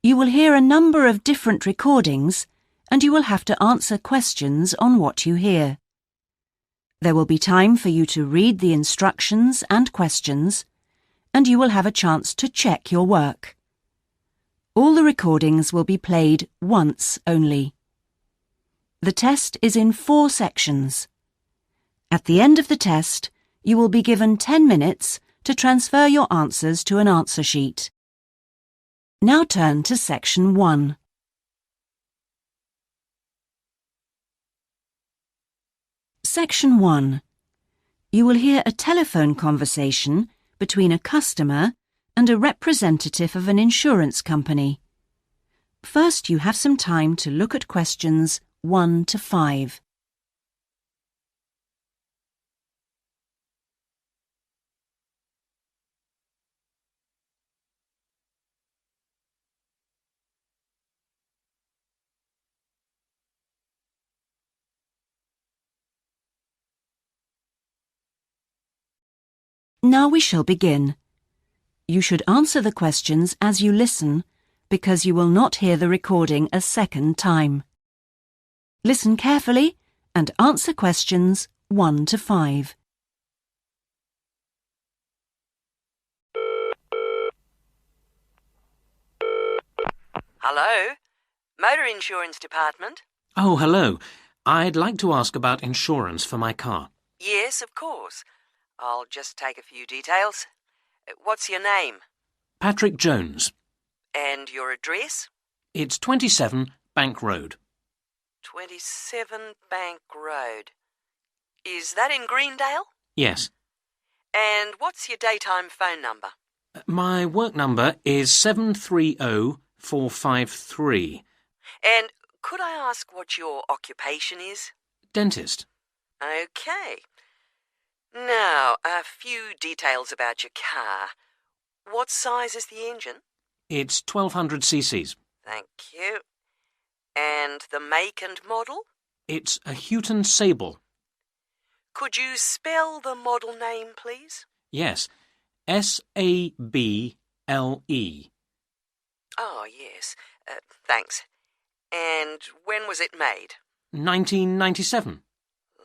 You will hear a number of different recordings and you will have to answer questions on what you hear. There will be time for you to read the instructions and questions, and you will have a chance to check your work. All the recordings will be played once only. The test is in 4 sections. At the end of the test, you will be given 10 minutes to transfer your answers to an answer sheet. Now turn to Section 1. Section 1. You will hear a telephone conversation between a customer and a representative of an insurance company. First, you have some time to look at questions 1 to 5. Now we shall begin. You should answer the questions as you listen, because you will not hear the recording a second time. Listen carefully and answer questions 1 to 5. Hello? Motor Insurance Department? Oh, hello. I'd like to ask about insurance for my car. Yes, of course. I'll just take a few details. What's your name? Patrick Jones. And your address? It's 27 Bank Road. 27 Bank Road. Is that in Greendale? Yes. And what's your daytime phone number? My work number is 730453. And could I ask what your occupation is? Dentist. OK. Now, a few details about your car. What size is the engine? It's 1200 cc's. Thank you. And the make and model? It's a Houghton Sable. Could you spell the model name, please? Yes. S-A-B-L-E. Oh, yes. Thanks. And when was it made? 1997.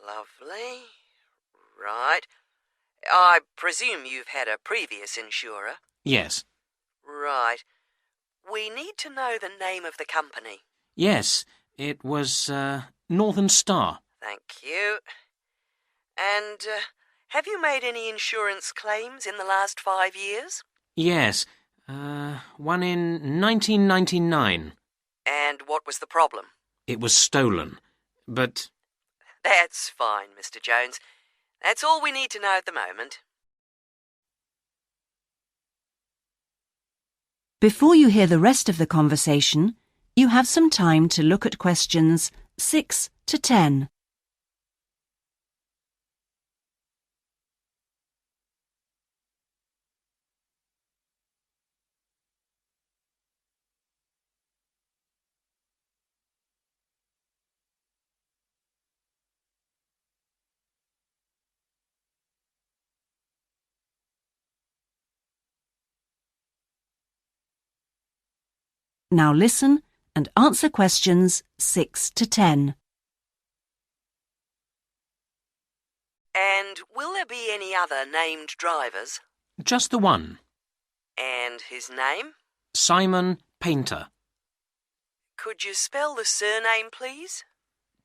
Lovely. Right. I presume you've had a previous insurer? Yes. Right. We need to know the name of the company. Yes, it was Northern Star. Thank you. And have you made any insurance claims in the last 5 years? Yes. One in 1999. And what was the problem? It was stolen. But... That's fine, Mr. Jones. That's all we need to know at the moment. Before you hear the rest of the conversation, you have some time to look at questions 6 to 10. Now listen and answer questions 6 to 10. And will there be any other named drivers? just the one. And his name? Simon Painter. Could you spell the surname, please?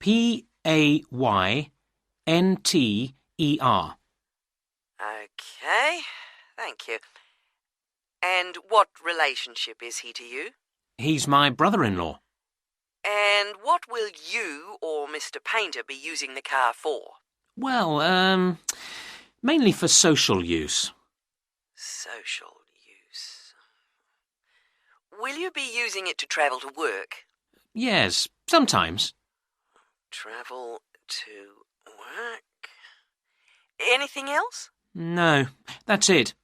P-A-Y-N-T-E-R. OK, thank you. And what relationship is he to you? He's my brother-in-law. And what will you or Mr. Painter be using the car for? Well, mainly for social use. Social use. Will you be using it to travel to work? Yes, sometimes. Travel to work. Anything else? No, that's it.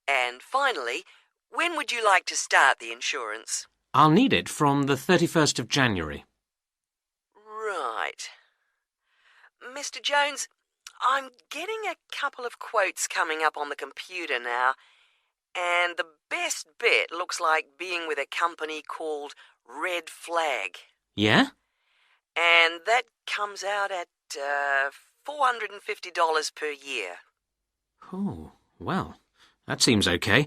And finally, when would you like to start the insurance? I'll need it from the 31st of January. Right. Mr. Jones, I'm getting a couple of quotes coming up on the computer now, And the best bit looks like being with a company called Red Flag. Yeah? And that comes out at $450 per year. Oh, well, that seems okay.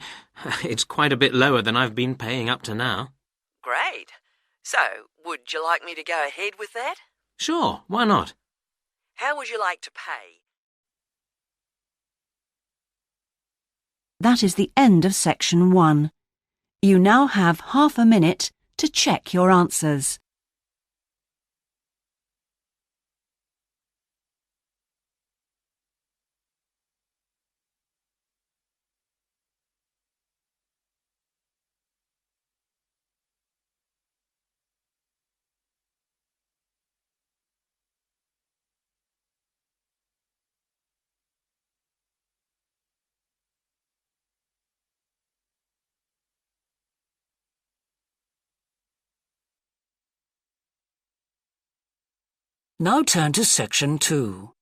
It's quite a bit lower than I've been paying up to now. Great. So, would you like me to go ahead with that? Sure, why not? How would you like to pay? That is the end of section 1. You now have half a minute to check your answers. Now turn to section 2.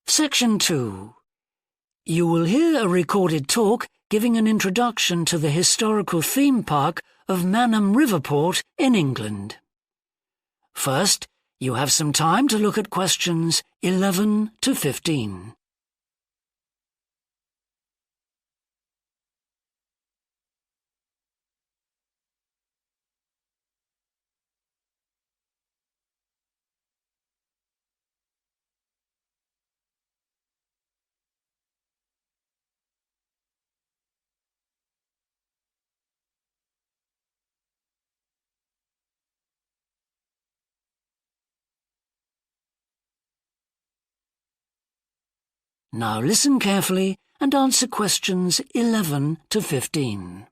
Section 2. You will hear a recorded talk giving an introduction to the historical theme park of Manham Riverport in England. First, you have some time to look at questions 11 to 15. Now listen carefully and answer questions 11 to 15.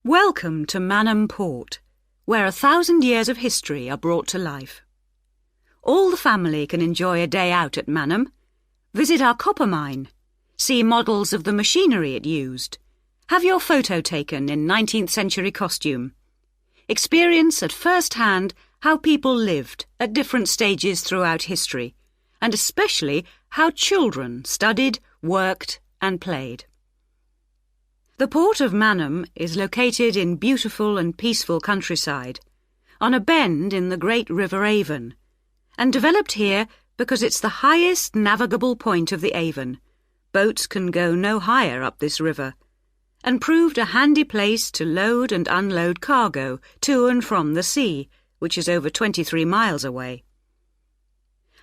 Welcome to Manham Port, where 1,000 years of history are brought to life. All the family can enjoy a day out at Manham. Visit our copper mine. See models of the machinery it used. Have your photo taken in 19th century costume. Experience at first hand how people lived at different stages throughout history, and especially how children studied, worked and played. The port of Manham is located in beautiful and peaceful countryside, on a bend in the great River Avon, and developed here because it's the highest navigable point of the Avon. Boats can go no higher up this river, and proved a handy place to load and unload cargo to and from the sea, which is over 23 miles away.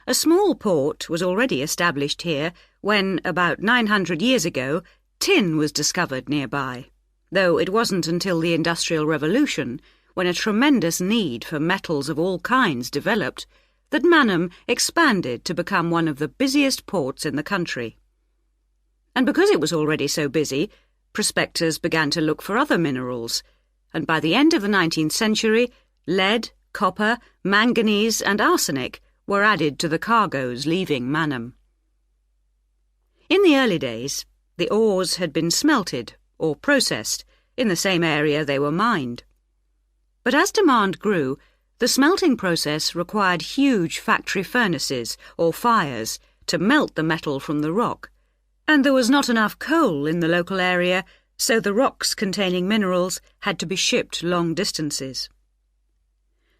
A small port was already established here when, about 900 years ago, tin was discovered nearby, though it wasn't until the Industrial Revolution, when a tremendous need for metals of all kinds developed, that Manham expanded to become one of the busiest ports in the country. And because it was already so busy, prospectors began to look for other minerals, and by the end of the 19th century, lead, copper, manganese and arsenic were added to the cargoes leaving Manham. In the early days, the ores had been smelted or processed in the same area they were mined. But as demand grew, the smelting process required huge factory furnaces or fires to melt the metal from the rock, and there was not enough coal in the local area, so the rocks containing minerals had to be shipped long distances.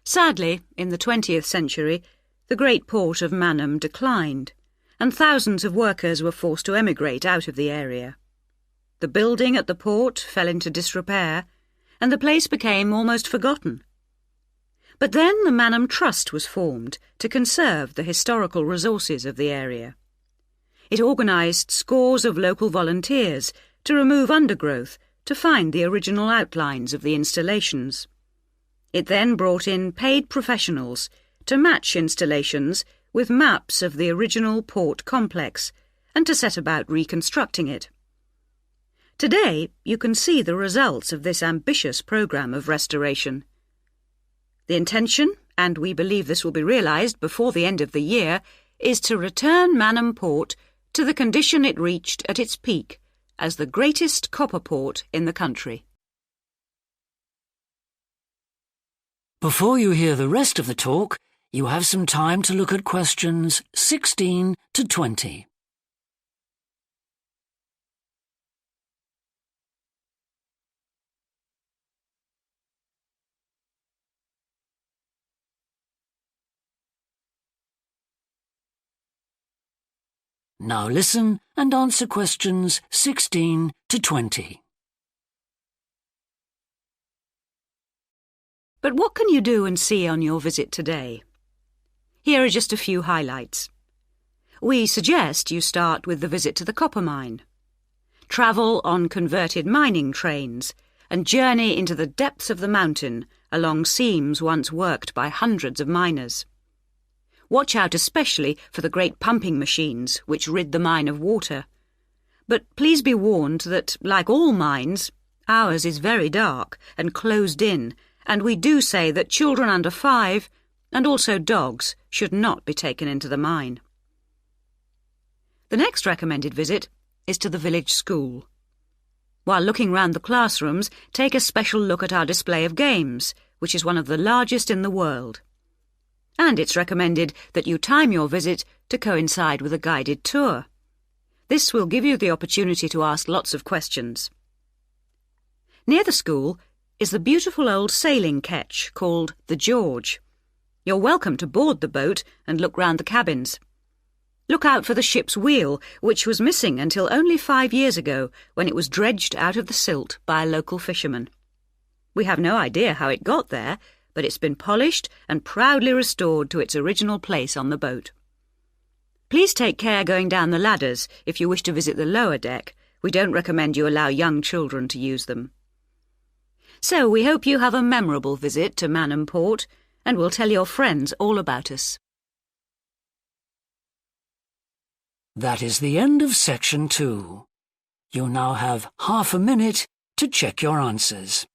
Sadly, in the 20th century, the great port of Manham declined, and thousands of workers were forced to emigrate out of the area. The building at the port fell into disrepair, and the place became almost forgotten. But then the Manham Trust was formed to conserve the historical resources of the area. It organised scores of local volunteers to remove undergrowth to find the original outlines of the installations. It then brought in paid professionals to match installations with maps of the original port complex and to set about reconstructing it. Today, you can see the results of this ambitious programme of restoration. The intention, and we believe this will be realised before the end of the year, is to return Manham Port to the condition it reached at its peak as the greatest copper port in the country. Before you hear the rest of the talk, You have some time to look at questions 16 to 20. Now listen and answer questions 16 to 20. But what can you do and see on your visit today? Here are just a few highlights. We suggest you start with the visit to the copper mine. Travel on converted mining trains and journey into the depths of the mountain along seams once worked by hundreds of miners. Watch out especially for the great pumping machines which rid the mine of water. But please be warned that, like all mines, ours is very dark and closed in, and we do say that children under 5, and also dogs, should not be taken into the mine. The next recommended visit is to the village school. While looking round the classrooms, take a special look at our display of games, which is one of the largest in the world. And it's recommended that you time your visit to coincide with a guided tour. This will give you the opportunity to ask lots of questions. Near the school is the beautiful old sailing ketch called the George. You're welcome to board the boat and look round the cabins. Look out for the ship's wheel, which was missing until only 5 years ago, when it was dredged out of the silt by a local fisherman. We have no idea how it got there, but it's been polished and proudly restored to its original place on the boat. Please take care going down the ladders if you wish to visit the lower deck. We don't recommend you allow young children to use them. So we hope you have a memorable visit to Manham Port, and will tell your friends all about us. That is the end of section 2. You now have half a minute to check your answers.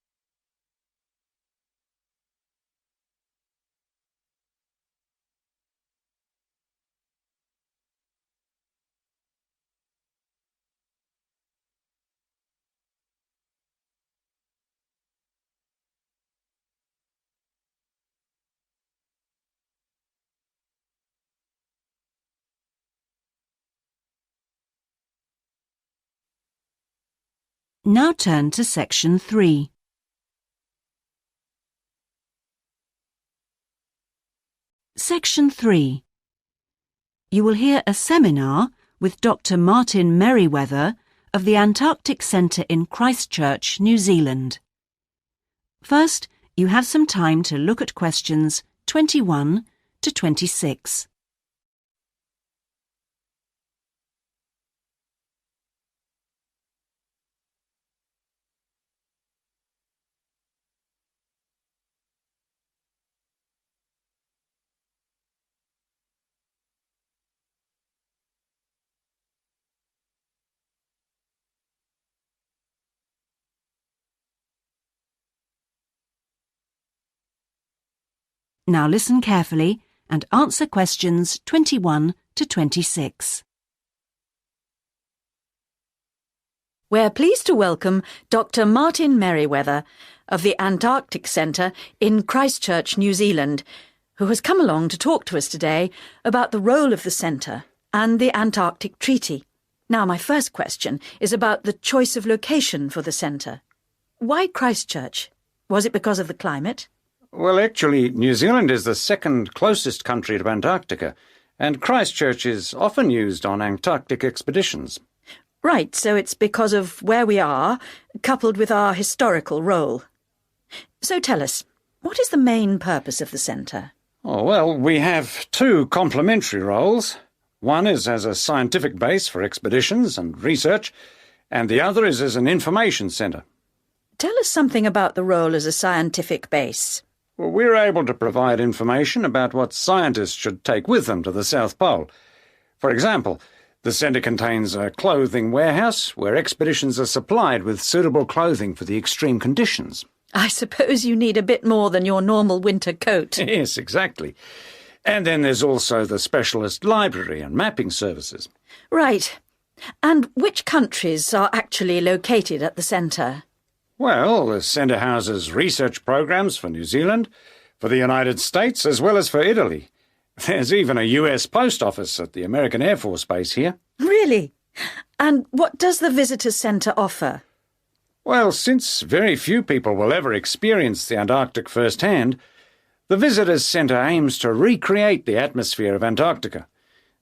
Now turn to section 3. Section 3. You will hear a seminar with Dr. Martin Merriweather of the Antarctic Centre in Christchurch, New Zealand. First, you have some time to look at questions 21 to 26. Now listen carefully and answer questions 21 to 26. We're pleased to welcome Dr. Martin Merriweather of the Antarctic Centre in Christchurch, New Zealand, who has come along to talk to us today about the role of the centre and the Antarctic Treaty. Now, my first question is about the choice of location for the centre. Why Christchurch? Was it because of the climate? Well, actually, New Zealand is the second closest country to Antarctica, and Christchurch is often used on Antarctic expeditions. Right, so it's because of where we are, coupled with our historical role. So tell us, what is the main purpose of the centre? Oh, well, we have two complementary roles. One is as a scientific base for expeditions and research, and the other is as an information centre. Tell us something about the role as a scientific base. Well, we're able to provide information about what scientists should take with them to the South Pole. For example, the centre contains a clothing warehouse where expeditions are supplied with suitable clothing for the extreme conditions. I suppose you need a bit more than your normal winter coat. Yes, exactly. And then there's also the specialist library and mapping services. Right. And which countries are actually located at the centre? Well, the centre houses research programs for New Zealand, for the United States as well as for Italy. There's even a US post office at the American Air Force Base here. Really? And what does the Visitor Centre offer? Well, since very few people will ever experience the Antarctic firsthand, the Visitors Centre aims to recreate the atmosphere of Antarctica.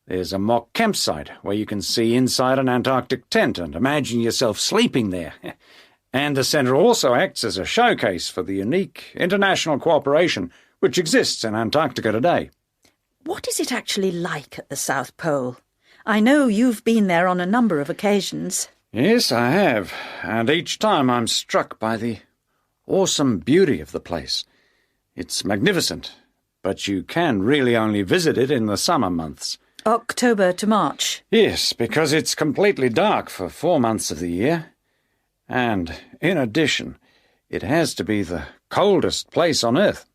There's a mock campsite where you can see inside an Antarctic tent and imagine yourself sleeping there. And the centre also acts as a showcase for the unique international cooperation which exists in Antarctica today. What is it actually like at the South Pole? I know you've been there on a number of occasions. Yes, I have, and each time I'm struck by the awesome beauty of the place. It's magnificent, but you can really only visit it in the summer months. October to March. Yes, because it's completely dark for 4 months of the year. And, in addition, it has to be the coldest place on Earth.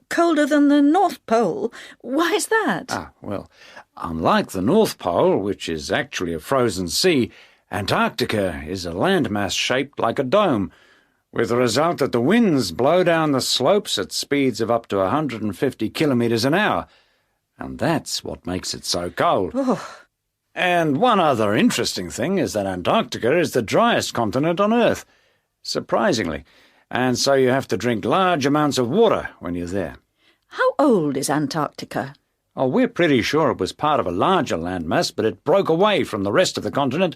Colder than the North Pole? Why is that? Well, unlike the North Pole, which is actually a frozen sea, Antarctica is a landmass shaped like a dome, with the result that the winds blow down the slopes at speeds of up to 150 kilometres an hour. And that's what makes it so cold. Oh. And one other interesting thing is that Antarctica is the driest continent on Earth, surprisingly, and so you have to drink large amounts of water when you're there. How old is Antarctica? Oh, we're pretty sure it was part of a larger landmass, but it broke away from the rest of the continent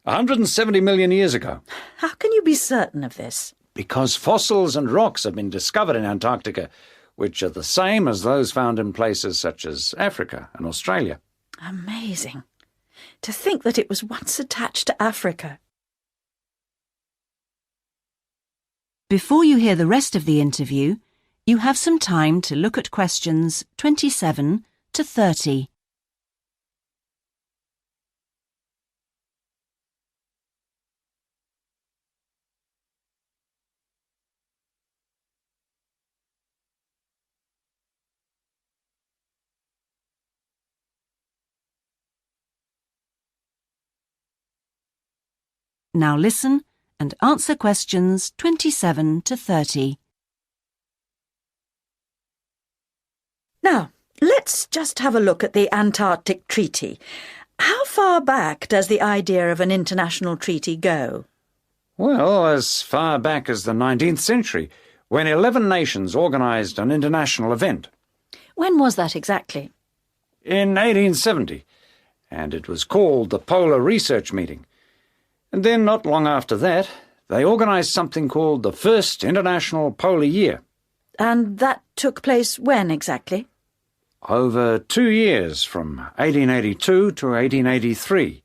170 million years ago. How can you be certain of this? Because fossils and rocks have been discovered in Antarctica, which are the same as those found in places such as Africa and Australia. Amazing. To think that it was once attached to Africa. Before you hear the rest of the interview, you have some time to look at questions 27 to 30. Now listen and answer questions 27 to 30. Now, let's just have a look at the Antarctic Treaty. How far back does the idea of an international treaty go? Well, as far back as the 19th century, when 11 nations organised an international event. When was that exactly? In 1870, and it was called the Polar Research Meeting. And then, not long after that, they organised something called the First International Polar Year. And that took place when exactly? Over 2 years, from 1882 to 1883.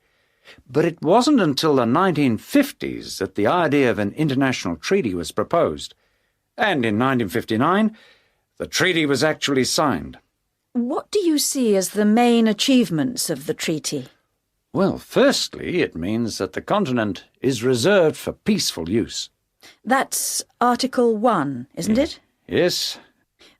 But it wasn't until the 1950s that the idea of an international treaty was proposed. And in 1959, the treaty was actually signed. What do you see as the main achievements of the treaty? Well, firstly, it means that the continent is reserved for peaceful use. That's Article 1, isn't it? Yes.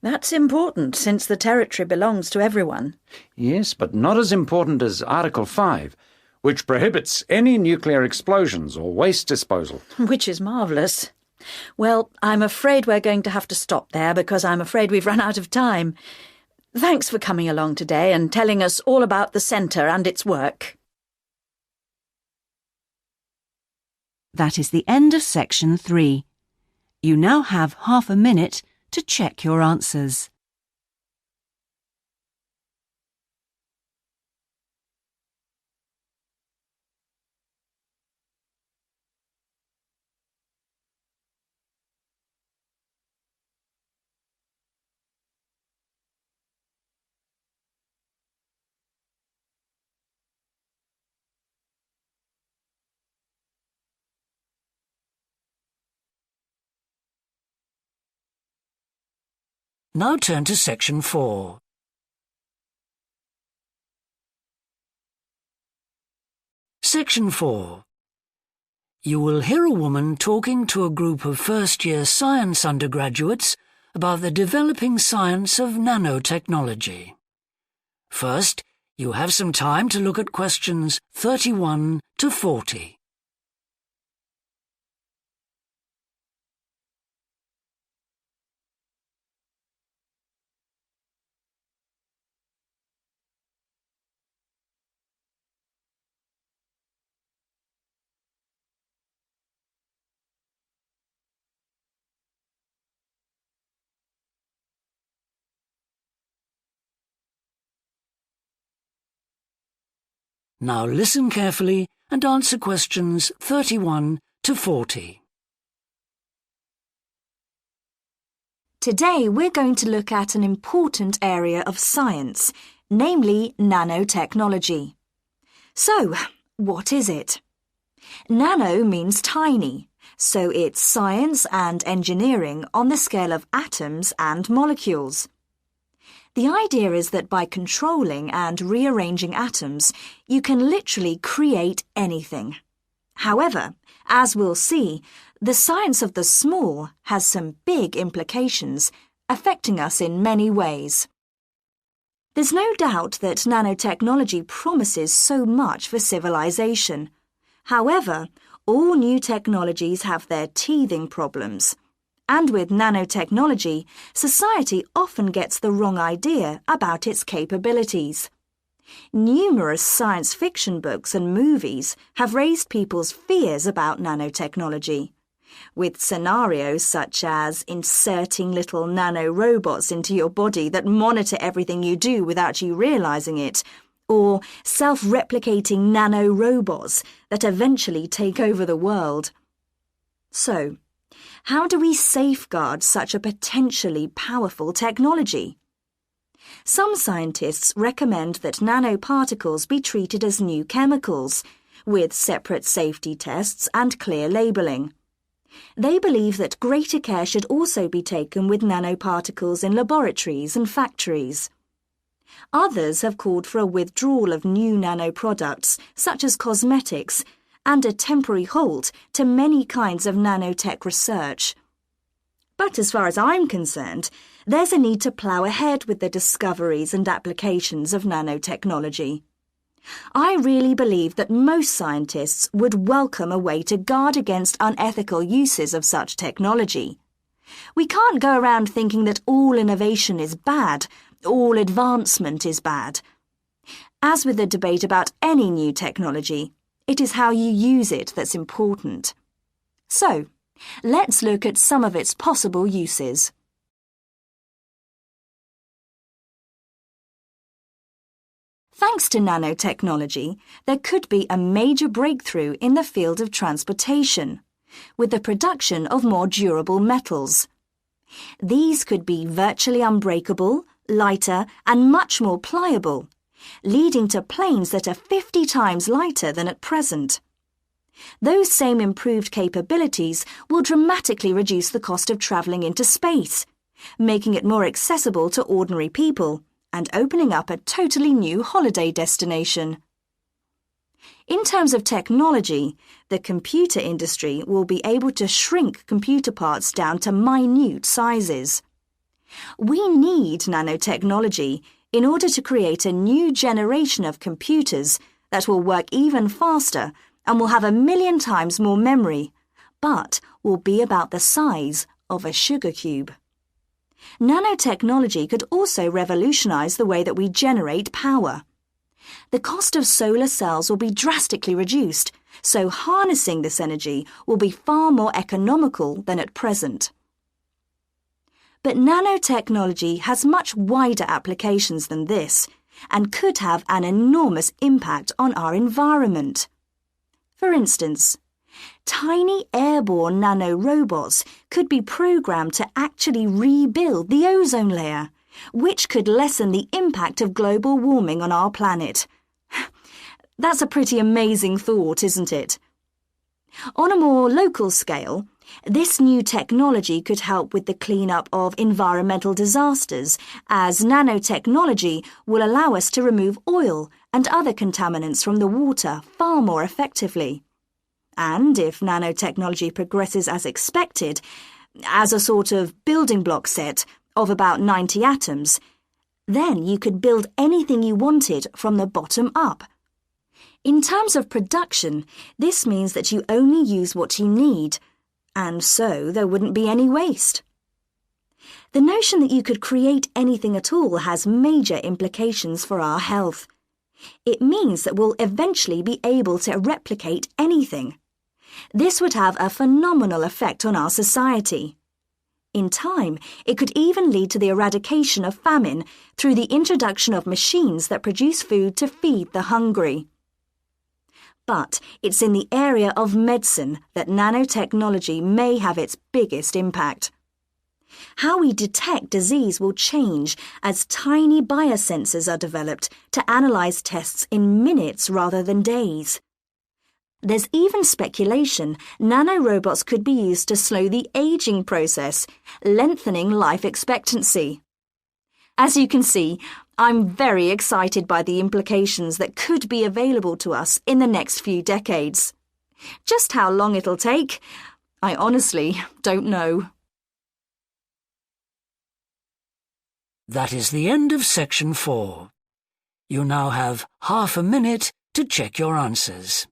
That's important, since the territory belongs to everyone. Yes, but not as important as Article 5, which prohibits any nuclear explosions or waste disposal. Which is marvellous. Well, I'm afraid we're going to have to stop there because I'm afraid we've run out of time. Thanks for coming along today and telling us all about the centre and its work. That is the end of section 3. You now have half a minute to check your answers. Now turn to section 4. Section 4. You will hear a woman talking to a group of first-year science undergraduates about the developing science of nanotechnology. First, you have some time to look at questions 31 to 40. Now listen carefully and answer questions 31 to 40. Today we're going to look at an important area of science, namely nanotechnology. So, what is it? Nano means tiny, so it's science and engineering on the scale of atoms and molecules. The idea is that by controlling and rearranging atoms, you can literally create anything. However, as we'll see, the science of the small has some big implications, affecting us in many ways. There's no doubt that nanotechnology promises so much for civilization. However, all new technologies have their teething problems. And with nanotechnology, society often gets the wrong idea about its capabilities. Numerous science fiction books and movies have raised people's fears about nanotechnology, with scenarios such as inserting little nanorobots into your body that monitor everything you do without you realizing it, or self-replicating nanorobots that eventually take over the world. So, how do we safeguard such a potentially powerful technology? Some scientists recommend that nanoparticles be treated as new chemicals, with separate safety tests and clear labelling. They believe that greater care should also be taken with nanoparticles in laboratories and factories. Others have called for a withdrawal of new nanoproducts, such as cosmetics, and a temporary halt to many kinds of nanotech research. But as far as I'm concerned, there's a need to plough ahead with the discoveries and applications of nanotechnology. I really believe that most scientists would welcome a way to guard against unethical uses of such technology. We can't go around thinking that all innovation is bad, all advancement is bad. As with the debate about any new technology, it is how you use it that's important. So, let's look at some of its possible uses. Thanks to nanotechnology, there could be a major breakthrough in the field of transportation, with the production of more durable metals. These could be virtually unbreakable, lighter, and much more pliable, leading to planes that are 50 times lighter than at present. Those same improved capabilities will dramatically reduce the cost of travelling into space, making it more accessible to ordinary people and opening up a totally new holiday destination. In terms of technology, the computer industry will be able to shrink computer parts down to minute sizes. We need nanotechnology in order to create a new generation of computers that will work even faster and will have 1,000,000 times more memory, but will be about the size of a sugar cube. Nanotechnology could also revolutionize the way that we generate power. The cost of solar cells will be drastically reduced, so harnessing this energy will be far more economical than at present. But nanotechnology has much wider applications than this and could have an enormous impact on our environment. For instance, tiny airborne nanorobots could be programmed to actually rebuild the ozone layer, which could lessen the impact of global warming on our planet. That's a pretty amazing thought, isn't it? On a more local scale, this new technology could help with the cleanup of environmental disasters, as nanotechnology will allow us to remove oil and other contaminants from the water far more effectively. And if nanotechnology progresses as expected, as a sort of building block set of about 90 atoms, then you could build anything you wanted from the bottom up. In terms of production, this means that you only use what you need, and so there wouldn't be any waste. The notion that you could create anything at all has major implications for our health. It means that we'll eventually be able to replicate anything. This would have a phenomenal effect on our society. In time, it could even lead to the eradication of famine through the introduction of machines that produce food to feed the hungry. But it's in the area of medicine that nanotechnology may have its biggest impact. How we detect disease will change as tiny biosensors are developed to analyse tests in minutes rather than days. There's even speculation nanorobots could be used to slow the aging process, lengthening life expectancy. As you can see, I'm very excited by the implications that could be available to us in the next few decades. Just how long it'll take, I honestly don't know. That is the end of section 4. You now have half a minute to check your answers.